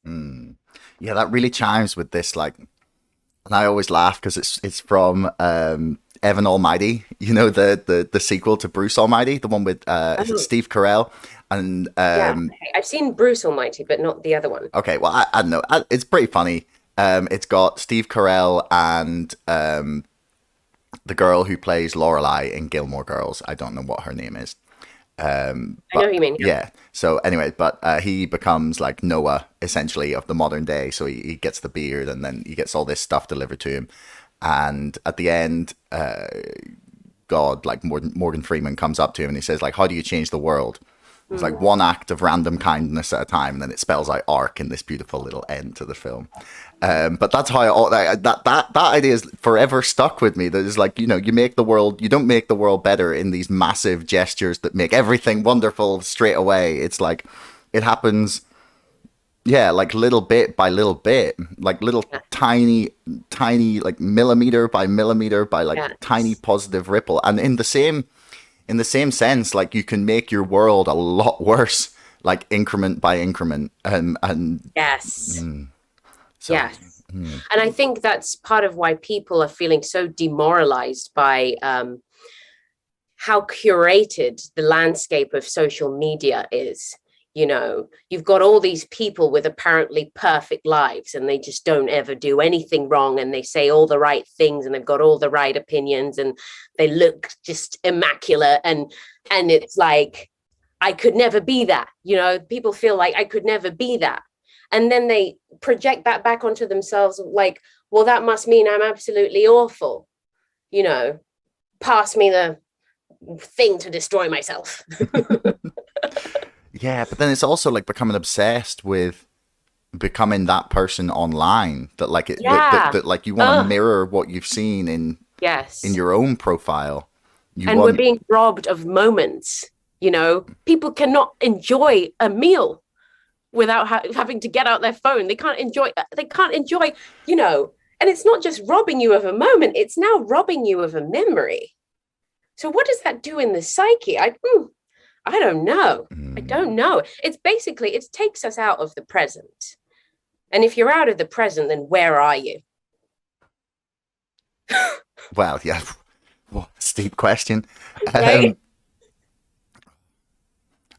Mm. Yeah, that really chimes with this. Like, and I always laugh because it's from Evan Almighty. You know, the sequel to Bruce Almighty, the one with is it Oh, Steve Carell and yeah. Okay. I've seen Bruce Almighty, but not the other one. okay, well I don't know, it's pretty funny. It's got Steve Carell and the girl who plays Lorelai in Gilmore Girls. I don't know what her name is. I know who But you mean. Yeah. yeah, so anyway, but he becomes like Noah essentially of the modern day. So he gets the beard and then he gets all this stuff delivered to him. And at the end, God, like Morgan Freeman comes up to him and he says, like, how do you change the world? It's like Mm. one act of random kindness at a time, and then it spells out arc in this beautiful little end to the film. But that's how that idea is forever stuck with me. That is like, you know, you don't make the world better in these massive gestures that make everything wonderful straight away. It's like it happens, yeah, like little bit by little bit, like little Yeah. tiny, like millimeter by millimeter by like tiny Yes. positive ripple. And in the same sense, like you can make your world a lot worse, like increment by increment, and Yes. so. Yes. And I think that's part of why people are feeling so demoralized by how curated the landscape of social media is. You know, you've got all these people with apparently perfect lives and they just don't ever do anything wrong and they say all the right things and they've got all the right opinions and they look just immaculate and it's like I could never be that. You know, people feel like I could never be that. And then they project that back onto themselves like, well, that must mean I'm absolutely awful. You know, pass me the thing to destroy myself. Yeah, but then it's also like becoming obsessed with becoming that person online that like Yeah. that like you want to Oh, mirror what you've seen in yes. your own profile. You And we're want being robbed of moments. You know, people cannot enjoy a meal without having to get out their phone. They can't enjoy, you know, and it's not just robbing you of a moment, it's now robbing you of a memory. So what does that do in the psyche? I don't know. I don't mm, know. It's basically, it takes us out of the present. And if you're out of the present, then where are you? well, yeah, well, steep question. Right? Um,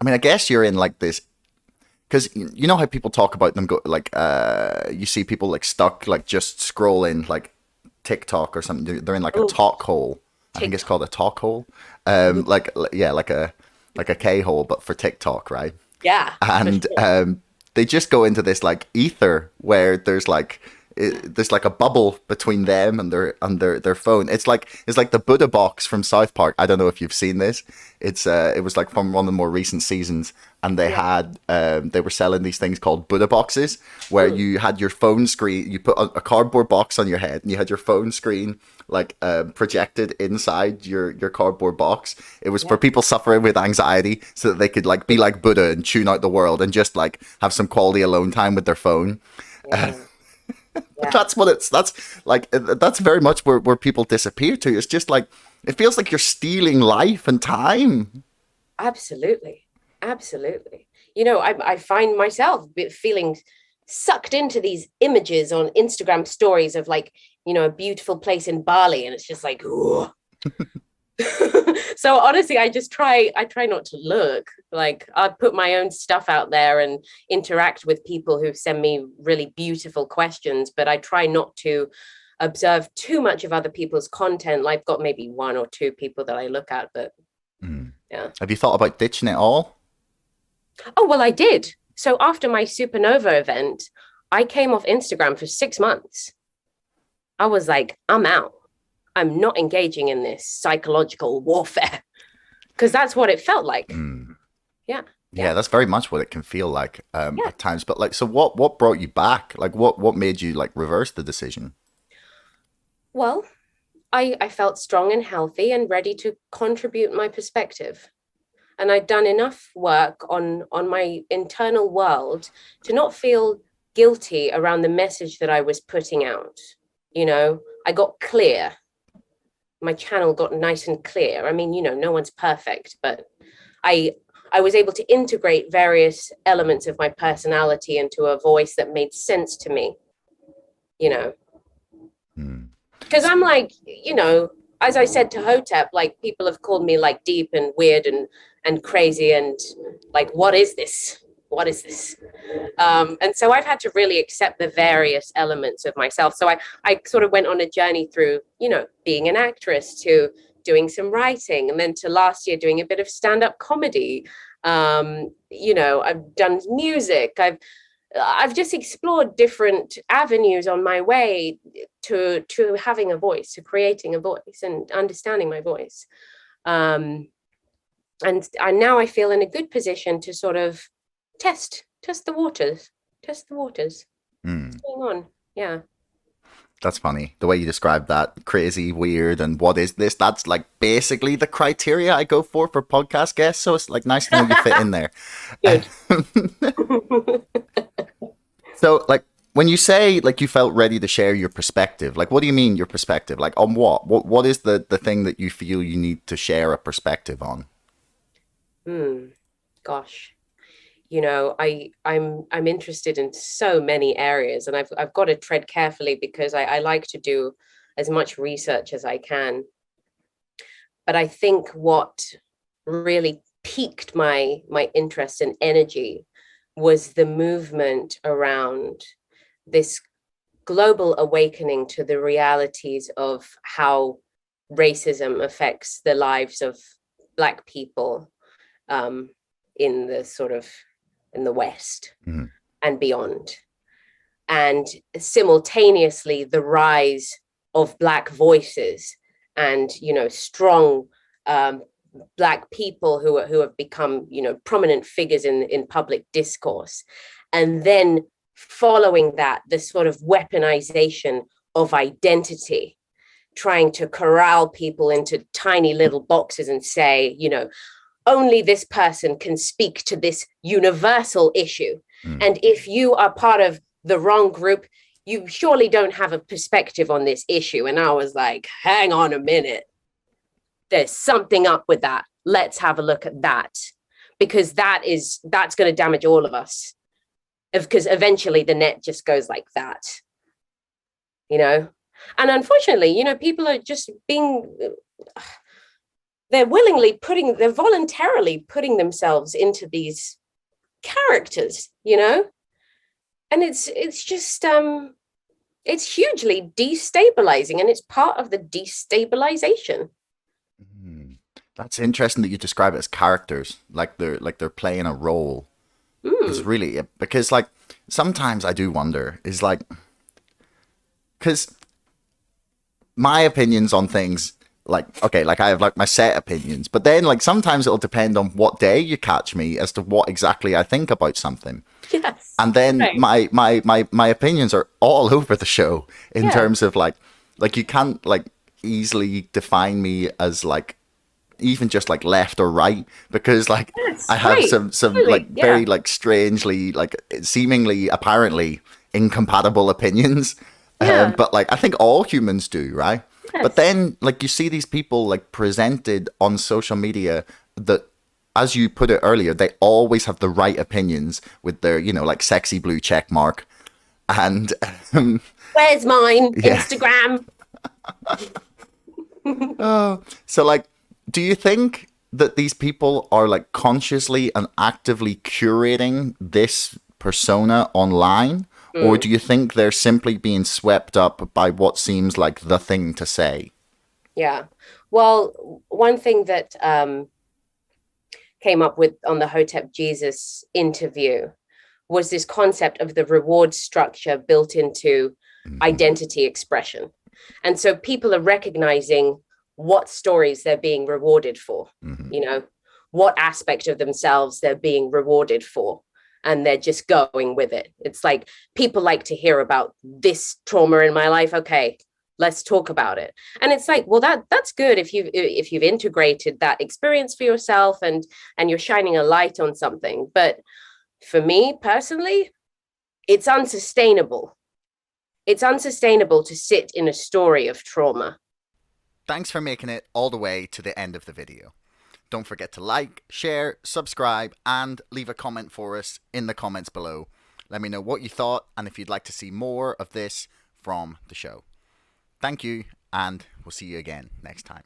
I mean, I guess you're in like this because you know how people talk about them go like you see people like stuck like just scrolling like TikTok or something. They're in like a Oh, talk hole. I think it's TikTok. called a talk hole. Mhm. Yeah, like a K hole, but for TikTok, right? Yeah, for And sure. they just go into this like ether where there's like a bubble between them and their phone. It's like the Buddha box from South Park. I don't know if you've seen this. It was like from one of the more recent seasons, and Yeah. they were selling these things called Buddha boxes where Mm. you had your phone screen. You put a cardboard box on your head, and you had your phone screen like projected inside your cardboard box. It was for Yeah. people suffering with anxiety, so that they could like be like Buddha and tune out the world and just like have some quality alone time with their phone. Yeah. But Yeah. that's very much where people disappear to. It's just like it feels like you're stealing life and time. Absolutely. Absolutely. You know, I find myself feeling sucked into these images on Instagram stories of like, you know, a beautiful place in Bali. And it's just like, ooh. So honestly, I try not to look. Like I put my own stuff out there and interact with people who send me really beautiful questions, but I try not to observe too much of other people's content. I've got maybe one or two people that I look at, but Hmm. yeah. Have you thought about ditching it all? Oh, well, I did. So after my supernova event, I came off Instagram for 6 months. I was like, I'm out. I'm not engaging in this psychological warfare because that's what it felt like. Hmm. Yeah. Yeah, Yeah. that's very much what it can feel like Yeah. at times. But like, so what brought you back? Like, what made you like reverse the decision? Well, I felt strong and healthy and ready to contribute my perspective. And I'd done enough work on my internal world to not feel guilty around the message that I was putting out. You know, I got clear. My channel got nice and clear. I mean, you know, no one's perfect, but I I was able to integrate various elements of my personality into a voice that made sense to me, you know. Mm. Because I'm like, you know, as I said to Hotep, like people have called me like deep and weird and crazy and like, what is this? What is this? And so I've had to really accept the various elements of myself. So I sort of went on a journey through, you know, being an actress to doing some writing, and then to last year doing a bit of stand-up comedy. You know, I've done music. I've just explored different avenues on my way to having a voice, to creating a voice and understanding my voice. And now I feel in a good position to sort of test the waters, test the waters. Mm. What's going on? Yeah. That's funny. The way you describe that, crazy, weird, and what is this? That's like basically the criteria I go for podcast guests. So it's like nice to know you fit in there. Good. So like when you say like you felt ready to share your perspective, like what do you mean your perspective? Like on what? What is the thing that you feel you need to share a perspective on? Gosh. You know, I'm interested in so many areas, and I've got to tread carefully because I like to do as much research as I can. But I think what really piqued my interest and energy was the movement around this global awakening to the realities of how racism affects the lives of Black people, um, in the sort of in the West Mm. and beyond, and simultaneously the rise of Black voices and, you know, strong, um, Black people who have become, you know, prominent figures in public discourse, and then following that the sort of weaponization of identity, trying to corral people into tiny little boxes and say, you know, only this person can speak to this universal issue. Mm. And if you are part of the wrong group, you surely don't have a perspective on this issue. And I was like, hang on a minute. There's something up with that. Let's have a look at that. Because that's going to damage all of us. Because eventually the net just goes like that, you know? And unfortunately, you know, people are just being, they're voluntarily putting themselves into these characters, you know? And it's just it's hugely destabilizing, and it's part of the destabilization. Mm. That's interesting that you describe it as characters, like they're playing a role. Is Mm. really because like sometimes I do wonder is like because my opinions on things like okay like I have like my set opinions, but then like sometimes it'll depend on what day you catch me as to what exactly I think about something. Yes. And then Right. my opinions are all over the show in Yeah. terms of like you can't like easily define me as like even just like left or right because like I Yes. have Right. some like Totally. Yeah. very like strangely like seemingly apparently incompatible opinions. Yeah. But like I think all humans do, right? But Yes. then like you see these people like presented on social media that as you put it earlier, they always have the right opinions with their, you know, like sexy blue check mark. And Where's mine? yeah. Instagram. So like do you think that these people are like consciously and actively curating this persona online? Or Mm. do you think they're simply being swept up by what seems like the thing to say? Yeah. Well, one thing that came up with on the Hotep Jesus interview was this concept of the reward structure built into Mm-hmm. identity expression. And so people are recognizing what stories they're being rewarded for, Mm-hmm. you know, what aspect of themselves they're being rewarded for. And they're just going with it. It's like people like to hear about this trauma in my life. Okay, let's talk about it. And it's like, well, that's good if you've integrated that experience for yourself and you're shining a light on something. But for me personally, it's unsustainable. It's unsustainable to sit in a story of trauma. Thanks for making it all the way to the end of the video. Don't forget to like, share, subscribe, and leave a comment for us in the comments below. Let me know what you thought and if you'd like to see more of this from the show. Thank you, and we'll see you again next time.